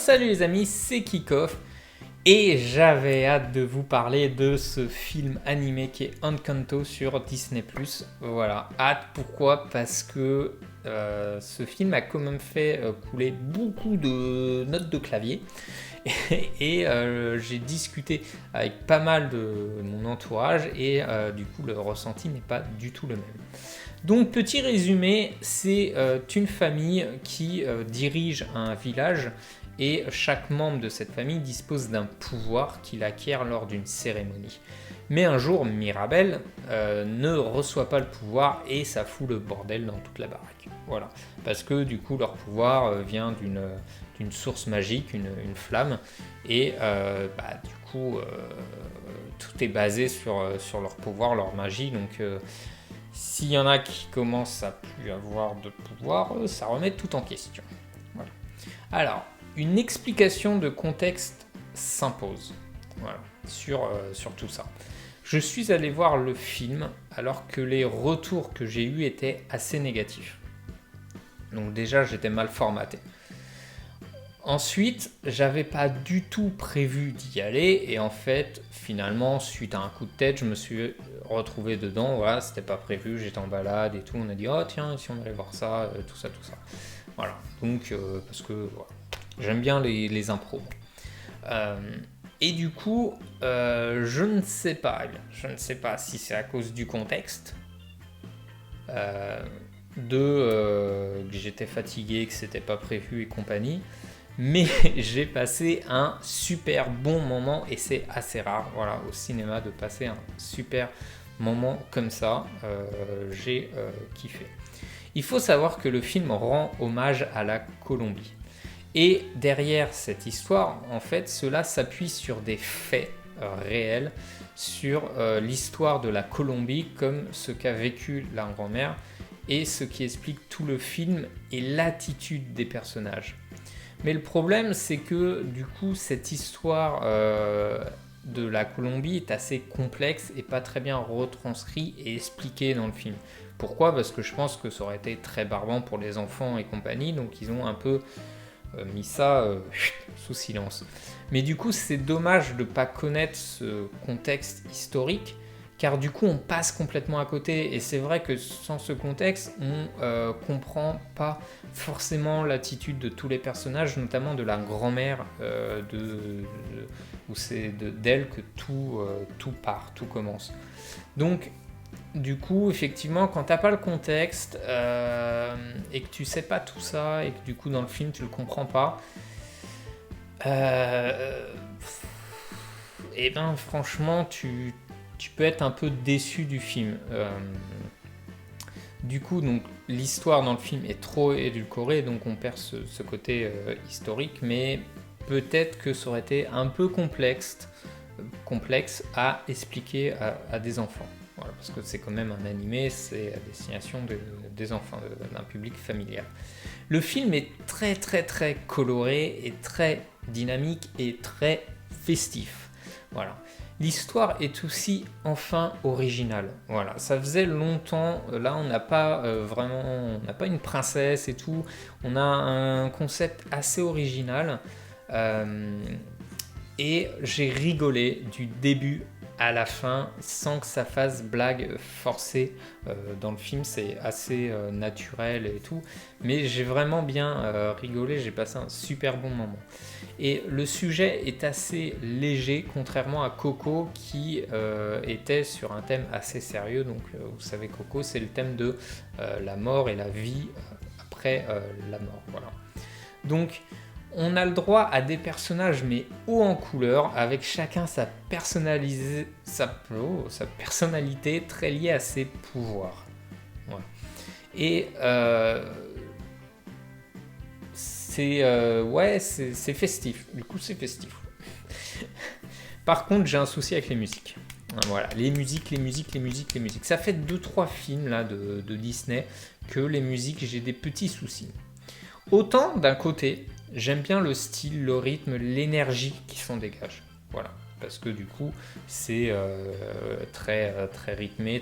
Salut les amis, c'est Kickoff et j'avais hâte de vous parler de ce film animé qui est Encanto sur Disney+. Voilà, hâte, pourquoi? Parce que ce film a quand même fait couler beaucoup de notes de clavier et j'ai discuté avec pas mal de mon entourage et du coup le ressenti n'est pas du tout le même. Donc petit résumé, c'est une famille qui dirige un village et chaque membre de cette famille dispose d'un pouvoir qu'il acquiert lors d'une cérémonie. Mais un jour, Mirabel ne reçoit pas le pouvoir et ça fout le bordel dans toute la baraque. Voilà, parce que du coup leur pouvoir vient d'une source magique, une flamme, et du coup tout est basé sur leur pouvoir, leur magie, donc s'il y en a qui commencent à plus avoir de pouvoir, ça remet tout en question. Voilà. Alors, une explication de contexte s'impose, voilà, sur tout ça. Je suis allé voir le film alors que les retours que j'ai eus étaient assez négatifs. Donc déjà, j'étais mal formaté. Ensuite, j'avais pas du tout prévu d'y aller et en fait, finalement, suite à un coup de tête, je me suis retrouvé dedans. Voilà, c'était pas prévu, j'étais en balade et tout. On a dit, oh tiens, si on allait voir ça, tout ça. Voilà, donc parce que voilà, j'aime bien les impros. Et du coup, je ne sais pas si c'est à cause du contexte, que j'étais fatigué, que c'était pas prévu et compagnie. Mais j'ai passé un super bon moment et c'est assez rare, voilà, au cinéma de passer un super moment comme ça. J'ai kiffé. Il faut savoir que le film rend hommage à la Colombie. Et derrière cette histoire, en fait, cela s'appuie sur des faits réels, sur l'histoire de la Colombie, comme ce qu'a vécu la grand-mère, et ce qui explique tout le film et l'attitude des personnages. Mais le problème, c'est que du coup, cette histoire de la Colombie est assez complexe et pas très bien retranscrite et expliquée dans le film. Pourquoi? Parce que je pense que ça aurait été très barbant pour les enfants et compagnie, donc ils ont un peu mis ça sous silence. Mais du coup, c'est dommage de ne pas connaître ce contexte historique, car du coup, on passe complètement à côté. Et c'est vrai que sans ce contexte, on comprend pas forcément l'attitude de tous les personnages, notamment de la grand-mère, où c'est d'elle que tout part, tout commence. Donc, du coup, effectivement, quand t'as pas le contexte et que tu sais pas tout ça et que du coup dans le film tu le comprends pas, et ben franchement tu peux être un peu déçu du film. Du coup, donc l'histoire dans le film est trop édulcorée, donc on perd ce côté historique, mais peut-être que ça aurait été un peu complexe à expliquer à des enfants. Voilà, parce que c'est quand même un animé, c'est à destination des enfants, d'un public familial. Le film est très très très coloré et très dynamique et très festif. Voilà. L'histoire est aussi enfin originale. Voilà, ça faisait longtemps. Là, on n'a pas on n'a pas une princesse et tout. On a un concept assez original. Et j'ai rigolé du début à la fin sans que ça fasse blague forcée. Dans le film, c'est assez naturel et tout, mais j'ai vraiment bien rigolé, j'ai passé un super bon moment. Et le sujet est assez léger, contrairement à Coco qui était sur un thème assez sérieux. Donc vous savez, Coco, c'est le thème de la mort et la vie après la mort. Voilà. Donc on a le droit à des personnages mais haut en couleur, avec chacun sa personnalité très liée à ses pouvoirs. Voilà. Et c'est festif. Du coup, c'est festif. Par contre, j'ai un souci avec les musiques. Voilà, les musiques. Ça fait 2-3 films là de Disney que les musiques, j'ai des petits soucis. Autant d'un côté, j'aime bien le style, le rythme, l'énergie qui s'en dégage. Voilà, parce que du coup, c'est très rythmé,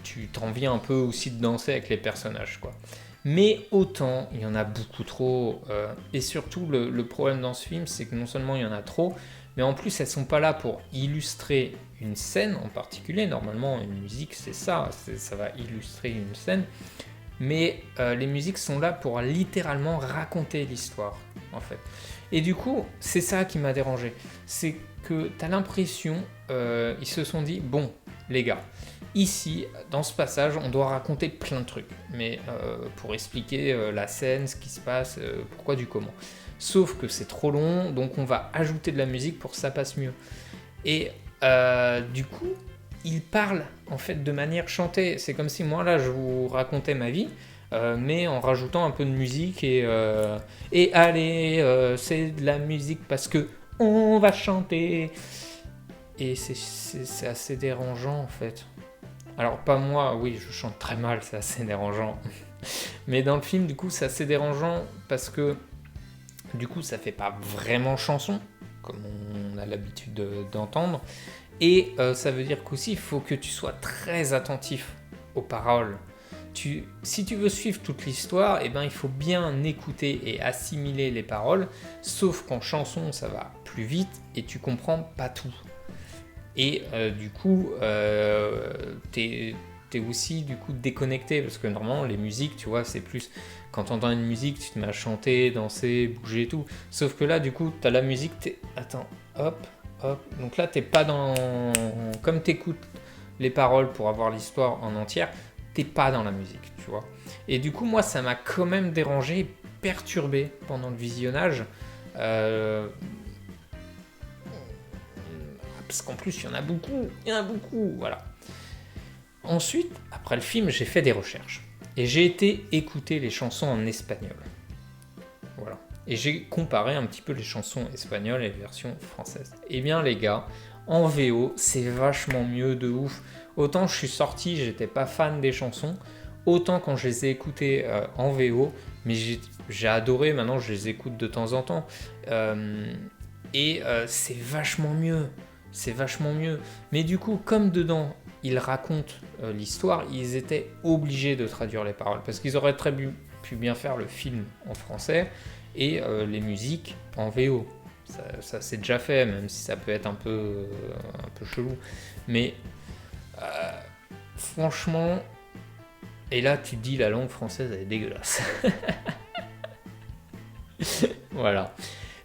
tu t'en viens un peu aussi de danser avec les personnages, quoi. Mais autant, il y en a beaucoup trop. Et surtout, le problème dans ce film, c'est que non seulement il y en a trop, mais en plus, elles sont pas là pour illustrer une scène en particulier. Normalement, une musique, c'est ça, ça va illustrer une scène. Mais les musiques sont là pour littéralement raconter l'histoire, en fait. Et du coup, c'est ça qui m'a dérangé. C'est que tu as l'impression, ils se sont dit, bon, les gars, ici, dans ce passage, on doit raconter plein de trucs. Mais pour expliquer la scène, ce qui se passe, pourquoi du comment. Sauf que c'est trop long, donc on va ajouter de la musique pour que ça passe mieux. Et du coup, il parle en fait de manière chantée. C'est comme si moi là je vous racontais ma vie, mais en rajoutant un peu de musique et allez, c'est de la musique parce que on va chanter. Et c'est assez dérangeant en fait. Alors pas moi, oui je chante très mal, c'est assez dérangeant. Mais dans le film du coup c'est assez dérangeant parce que du coup ça fait pas vraiment chanson, comme on a l'habitude d'entendre. Et ça veut dire qu'aussi, il faut que tu sois très attentif aux paroles. Si tu veux suivre toute l'histoire, eh ben, il faut bien écouter et assimiler les paroles, sauf qu'en chanson, ça va plus vite et tu comprends pas tout. Et du coup, t'es aussi du coup déconnecté, parce que normalement, les musiques, tu vois, c'est plus... Quand t'entends une musique, tu te mets à chanter, danser, bouger et tout. Sauf que là, du coup, t'as la musique, Attends, hop... Hop. Donc là, t'es pas dans... Comme t'écoutes les paroles pour avoir l'histoire en entière, t'es pas dans la musique, tu vois. Et du coup, moi, ça m'a quand même dérangé, perturbé pendant le visionnage. Parce qu'en plus, il y en a beaucoup, voilà. Ensuite, après le film, j'ai fait des recherches. Et j'ai été écouter les chansons en espagnol. Voilà. Et j'ai comparé un petit peu les chansons espagnoles et les versions françaises. Eh bien les gars, en VO, c'est vachement mieux de ouf. Autant je suis sorti, j'étais pas fan des chansons, autant quand je les ai écoutées en VO, mais j'ai adoré, maintenant je les écoute de temps en temps. C'est vachement mieux. C'est vachement mieux. Mais du coup, comme dedans, ils racontent l'histoire, ils étaient obligés de traduire les paroles. Parce qu'ils auraient très pu bien faire le film en français et les musiques en VO. Ça c'est déjà fait, même si ça peut être un peu chelou. Mais franchement, et là tu te dis la langue française elle est dégueulasse. Voilà.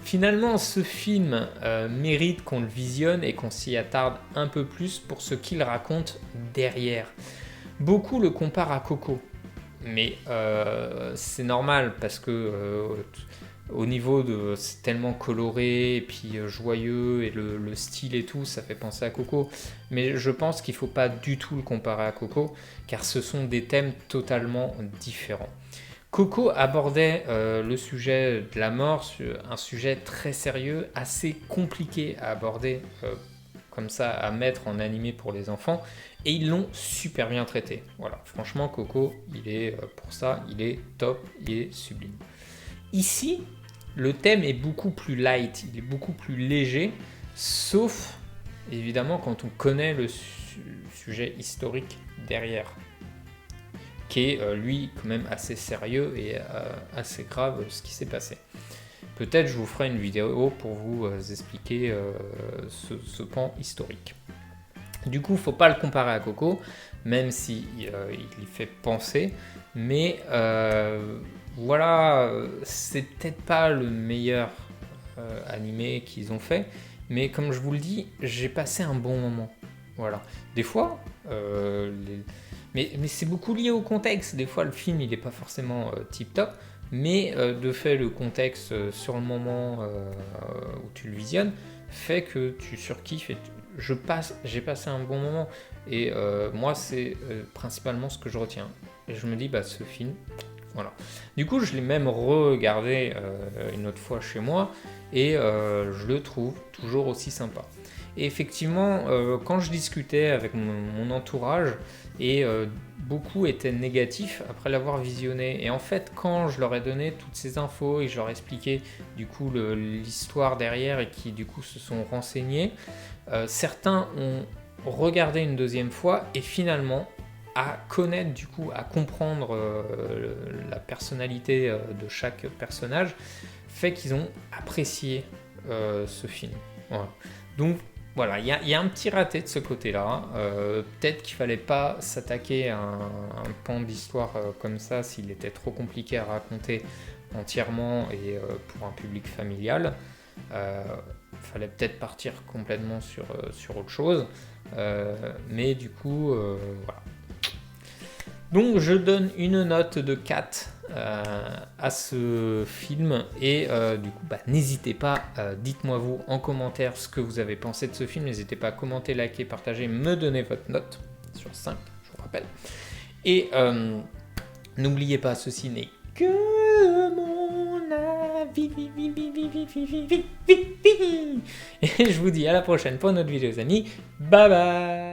Finalement, ce film mérite qu'on le visionne et qu'on s'y attarde un peu plus pour ce qu'il raconte derrière. Beaucoup le comparent à Coco. Mais c'est normal parce que au niveau de c'est tellement coloré et puis joyeux et le style et tout, ça fait penser à Coco. Mais je pense qu'il ne faut pas du tout le comparer à Coco car ce sont des thèmes totalement différents. Coco abordait le sujet de la mort, un sujet très sérieux, assez compliqué à aborder comme ça, à mettre en animé pour les enfants. Et ils l'ont super bien traité. Voilà, franchement, Coco, il est pour ça, il est top, il est sublime. Ici, le thème est beaucoup plus light, il est beaucoup plus léger, sauf évidemment quand on connaît le sujet historique derrière, qui est lui quand même assez sérieux et assez grave ce qui s'est passé. Peut-être je vous ferai une vidéo pour vous expliquer ce pan historique. Du coup, il ne faut pas le comparer à Coco, même si il y fait penser. Mais voilà, c'est peut-être pas le meilleur animé qu'ils ont fait. Mais comme je vous le dis, j'ai passé un bon moment. Voilà. Des fois, mais c'est beaucoup lié au contexte. Des fois, le film, il n'est pas forcément tip-top. Mais de fait, le contexte sur le moment où tu le visionnes fait que tu surkiffes et j'ai passé un bon moment. Et moi, c'est principalement ce que je retiens. Et je me dis, bah, ce film, voilà. Du coup, je l'ai même regardé une autre fois chez moi et je le trouve toujours aussi sympa. Et effectivement, quand je discutais avec mon entourage, et beaucoup étaient négatifs après l'avoir visionné. Et en fait, quand je leur ai donné toutes ces infos et je leur ai expliqué du coup l'histoire derrière et qui du coup se sont renseignés, certains ont regardé une deuxième fois et finalement, à connaître, du coup, à comprendre la personnalité de chaque personnage, fait qu'ils ont apprécié ce film. Voilà. Donc, voilà, il y a un petit raté de ce côté-là. Peut-être qu'il fallait pas s'attaquer à un pan d'histoire comme ça s'il était trop compliqué à raconter entièrement et pour un public familial. Fallait peut-être partir complètement sur autre chose. Mais du coup, voilà. Donc je donne une note de 4 à ce film et du coup n'hésitez pas, dites-moi vous en commentaire ce que vous avez pensé de ce film, n'hésitez pas à commenter, liker, partager, me donner votre note sur 5, je vous rappelle. Et n'oubliez pas, ceci n'est que mon avis. Et je vous dis à la prochaine pour une autre vidéo les amis, bye bye.